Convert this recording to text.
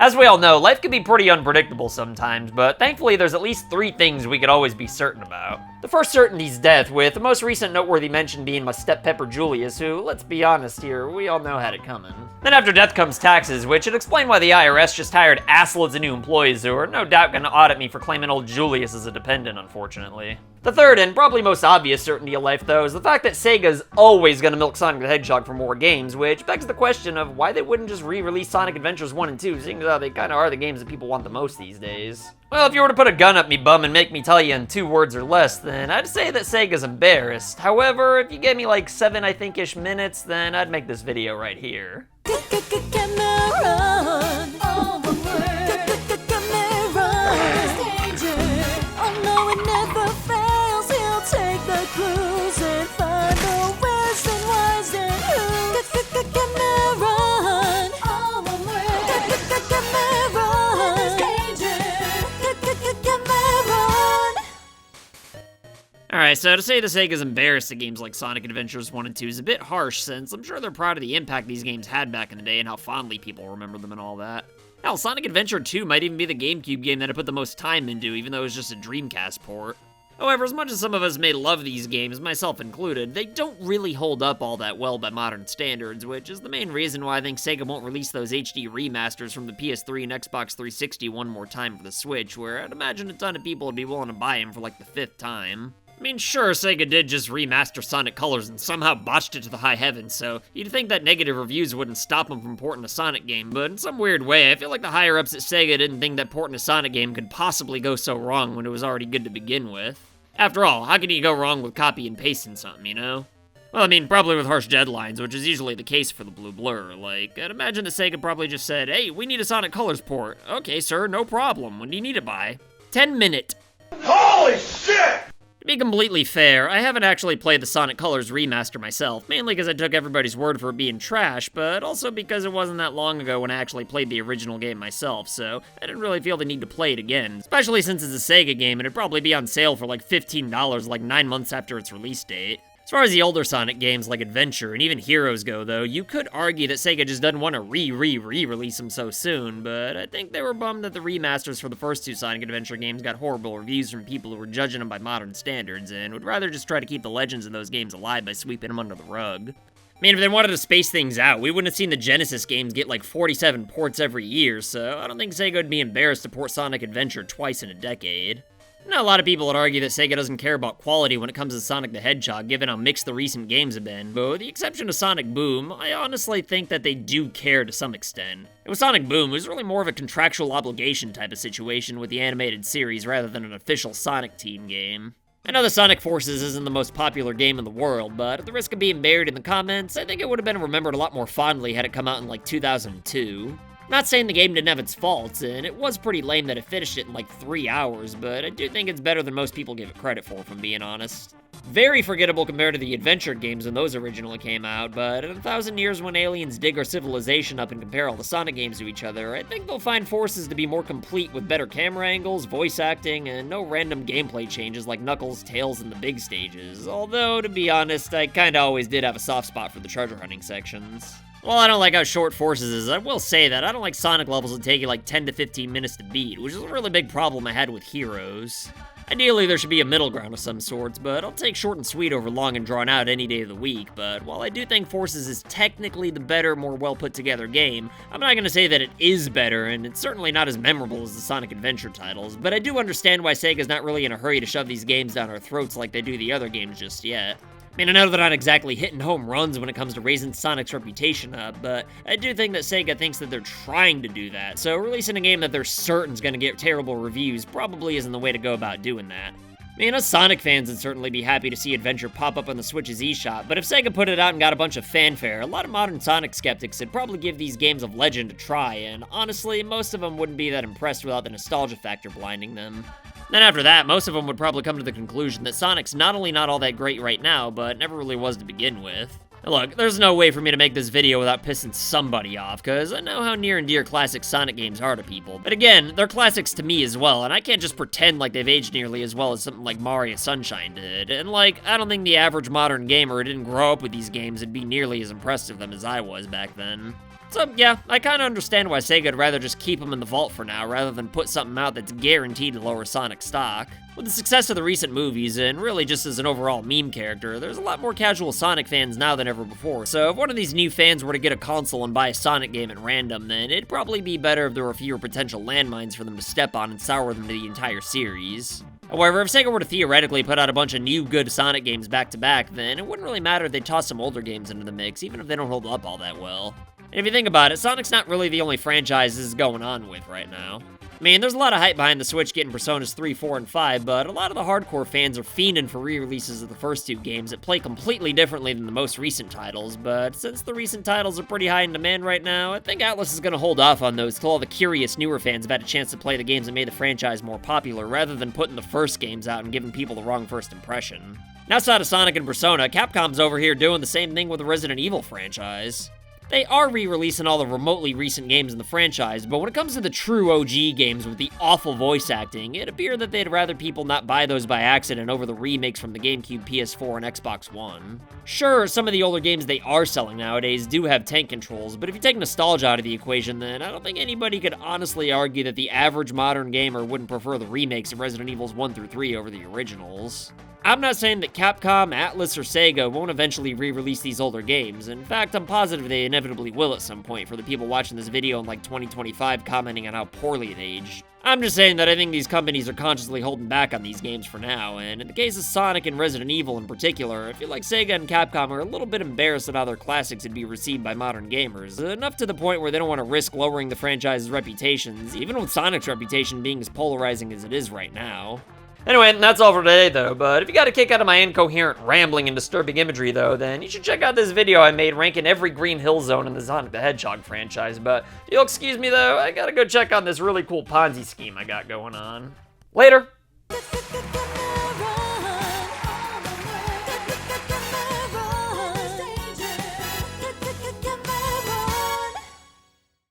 As we all know, life can be pretty unpredictable sometimes, but thankfully there's at least 3 things we could always be certain about. The first certainty's death, with the most recent noteworthy mention being my step-pepper Julius, who, let's be honest here, we all know had it coming. Then after death comes taxes, which would explain why the IRS just hired assloads of new employees who are no doubt gonna audit me for claiming old Julius as a dependent, unfortunately. The third, and probably most obvious certainty of life though, is the fact that Sega's always gonna milk Sonic the Hedgehog for more games, which begs the question of why they wouldn't just re-release Sonic Adventures 1 and 2, seeing as how they kinda are the games that people want the most these days. Well, if you were to put a gun up me bum and make me tell you in 2 words or less, then I'd say that Sega's embarrassed. However, if you gave me like 7, I think-ish minutes, then I'd make this video right here. Cameron, all one word. Cameron, danger. Oh no, it never fails. He'll take the clues and find the where's and why's and who's. Cameron, all one word. Cameron, danger. Cameron. Alright, so to say the Sega's embarrassed at games like Sonic Adventures 1 and 2 is a bit harsh, since I'm sure they're proud of the impact these games had back in the day and how fondly people remember them and all that. Hell, Sonic Adventure 2 might even be the GameCube game that I put the most time into, even though it was just a Dreamcast port. However, as much as some of us may love these games, myself included, they don't really hold up all that well by modern standards, which is the main reason why I think Sega won't release those HD remasters from the PS3 and Xbox 360 one more time for the Switch, where I'd imagine a ton of people would be willing to buy them for like the 5th time. I mean, sure, Sega did just remaster Sonic Colors and somehow botched it to the high heavens, so you'd think that negative reviews wouldn't stop them from porting a Sonic game, but in some weird way, I feel like the higher-ups at Sega didn't think that porting a Sonic game could possibly go so wrong when it was already good to begin with. After all, how can you go wrong with copy and pasting something, you know? Well, I mean, probably with harsh deadlines, which is usually the case for the Blue Blur. Like, I'd imagine that Sega probably just said, "Hey, we need a Sonic Colors port." "Okay, sir, no problem. When do you need it by?" 10 minute. Holy shit! To be completely fair, I haven't actually played the Sonic Colors remaster myself, mainly because I took everybody's word for it being trash, but also because it wasn't that long ago when I actually played the original game myself, so I didn't really feel the need to play it again, especially since it's a Sega game and it'd probably be on sale for like $15 like 9 months after its release date. As far as the older Sonic games like Adventure and even Heroes go though, you could argue that Sega just doesn't want to re-release them so soon, but I think they were bummed that the remasters for the first 2 Sonic Adventure games got horrible reviews from people who were judging them by modern standards, and would rather just try to keep the legends of those games alive by sweeping them under the rug. I mean, if they wanted to space things out, we wouldn't have seen the Genesis games get like 47 ports every year, so I don't think Sega would be embarrassed to port Sonic Adventure twice in a decade. Now, a lot of people would argue that Sega doesn't care about quality when it comes to Sonic the Hedgehog, given how mixed the recent games have been, but with the exception of Sonic Boom, I honestly think that they do care to some extent. And with Sonic Boom, it was really more of a contractual obligation type of situation with the animated series rather than an official Sonic Team game. I know the Sonic Forces isn't the most popular game in the world, but at the risk of being buried in the comments, I think it would have been remembered a lot more fondly had it come out in like 2002. Not saying the game didn't have its faults, and it was pretty lame that it finished it in like 3 hours, but I do think it's better than most people give it credit for, if I'm being honest. Very forgettable compared to the adventure games when those originally came out, but in 1,000 years when aliens dig our civilization up and compare all the Sonic games to each other, I think they'll find Forces to be more complete with better camera angles, voice acting, and no random gameplay changes like Knuckles, Tails, and the big stages. Although, to be honest, I kinda always did have a soft spot for the treasure hunting sections. While I don't like how short Forces is, I will say that I don't like Sonic levels that take you like 10 to 15 minutes to beat, which is a really big problem I had with Heroes. Ideally, there should be a middle ground of some sorts, but I'll take short and sweet over long and drawn out any day of the week. But while I do think Forces is technically the better, more well-put-together game, I'm not gonna say that it is better, and it's certainly not as memorable as the Sonic Adventure titles, but I do understand why Sega's not really in a hurry to shove these games down our throats like they do the other games just yet. I mean, I know they're not exactly hitting home runs when it comes to raising Sonic's reputation up, but I do think that Sega thinks that they're trying to do that, so releasing a game that they're certain is going to get terrible reviews probably isn't the way to go about doing that. I mean, us Sonic fans would certainly be happy to see Adventure pop up on the Switch's eShop, but if Sega put it out and got a bunch of fanfare, a lot of modern Sonic skeptics would probably give these games of legend a try, and honestly, most of them wouldn't be that impressed without the nostalgia factor blinding them. Then after that, most of them would probably come to the conclusion that Sonic's not only not all that great right now, but never really was to begin with. Now look, there's no way for me to make this video without pissing somebody off, cause I know how near and dear classic Sonic games are to people. But again, they're classics to me as well, and I can't just pretend like they've aged nearly as well as something like Mario Sunshine did. And like, I don't think the average modern gamer who didn't grow up with these games would be nearly as impressed with them as I was back then. So yeah, I kinda understand why Sega would rather just keep them in the vault for now, rather than put something out that's guaranteed to lower Sonic stock. With the success of the recent movies, and really just as an overall meme character, there's a lot more casual Sonic fans now than ever before, so if one of these new fans were to get a console and buy a Sonic game at random, then it'd probably be better if there were fewer potential landmines for them to step on and sour them to the entire series. However, if Sega were to theoretically put out a bunch of new good Sonic games back to back, then it wouldn't really matter if they toss some older games into the mix, even if they don't hold up all that well. And if you think about it, Sonic's not really the only franchise this is going on with right now. I mean, there's a lot of hype behind the Switch getting Personas 3, 4, and 5, but a lot of the hardcore fans are fiending for re-releases of the first two games that play completely differently than the most recent titles, but since the recent titles are pretty high in demand right now, I think Atlus is going to hold off on those till all the curious newer fans have had a chance to play the games that made the franchise more popular, rather than putting the first games out and giving people the wrong first impression. And outside of Sonic and Persona, Capcom's over here doing the same thing with the Resident Evil franchise. They are re-releasing all the remotely recent games in the franchise, but when it comes to the true OG games with the awful voice acting, it appeared that they'd rather people not buy those by accident over the remakes from the GameCube, PS4, and Xbox One. Sure, some of the older games they are selling nowadays do have tank controls, but if you take nostalgia out of the equation, then I don't think anybody could honestly argue that the average modern gamer wouldn't prefer the remakes of Resident Evils 1 through 3 over the originals. I'm not saying that Capcom, Atlus, or Sega won't eventually re-release these older games. In fact, I'm positive they inevitably will at some point for the people watching this video in like 2025 commenting on how poorly it aged. I'm just saying that I think these companies are consciously holding back on these games for now, and in the case of Sonic and Resident Evil in particular, I feel like Sega and Capcom are a little bit embarrassed at how their classics would be received by modern gamers, enough to the point where they don't want to risk lowering the franchise's reputations, even with Sonic's reputation being as polarizing as it is right now. Anyway, that's all for today, though, but if you got a kick out of my incoherent rambling and disturbing imagery, though, then you should check out this video I made ranking every Green Hill Zone in the Sonic the Hedgehog franchise, but you'll excuse me, though, I gotta go check on this really cool Ponzi scheme I got going on. Later!